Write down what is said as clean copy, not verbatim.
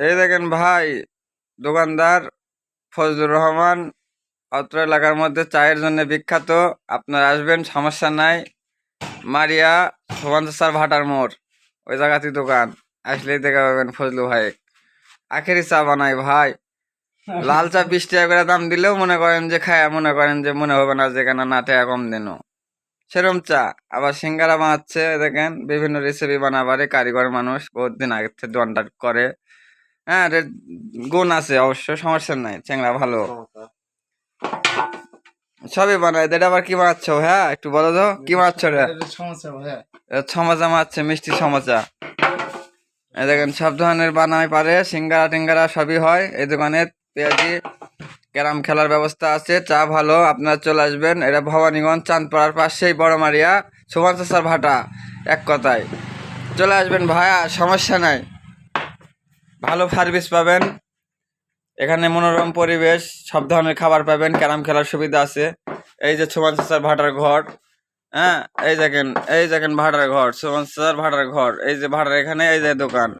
এই দেখেন ভাই, দোকানদার ফজলুর রহমান অত্র এলাকার মধ্যে চায়ের জন্য বিখ্যাত। আপনারা আসবেন, সমস্যা নাই। মারিয়া সুমন স্যার ভাটার মোড়, ওই জায়গাতে দোকান। আসলেই দেখা পাবেন ফজলু ভাই। আখেরি চা বানাই ভাই। লাল চা 20 টাকা করে দাম দিলেও মনে করেন যে খায়, মনে করেন যে মনে হবে না যে কেন না টাকা কম দিন, সেরম চা। আবার সিঙ্গারা বানাচ্ছে দেখেন, বিভিন্ন রেসিপি বানাবারে কারিগর মানুষ, বহুত দিন আগের থেকে দোকানটা করে। হ্যাঁ, গুণ আছে অবশ্য, সমস্যা নাই, চেংড়া ভালো সবই বানায়। এটা আবার কি বানাচ্ছ? হ্যাঁ, একটু বলো তো কি বানাচ্ছ রে? সমোসা বানাচ্ছে, মিষ্টি সমোসা। এই দেখেন সব ধরনের বানাই পারে, সিঙ্গারা টিঙ্গারা সবই হয় এই দোকানে। পেঁয়াজি ক্যারাম খেলার ব্যবস্থা আছে, চা ভালো, আপনারা চলে আসবেন। এটা ভবানীগঞ্জ চাঁদপাড়ার পাশেই বড় মারিয়া সুমন চাচার ভাটা, এক কথায় চলে আসবেন ভাইয়া, সমস্যা নাই। ভালো সার্ভিস পাবেন এখানে, মনোরম পরিবেশ, সব ধরনের খাবার পাবেন, ক্যারাম খেলার সুবিধা আছে। এই যে সুমন চাচার ভাটার ঘর, হ্যাঁ এই দেখেন, এই দেখেন ভাটার ঘর, সুমন চাচার ভাটার ঘর, এই যে ভাটার এখানে, এই যে দোকান।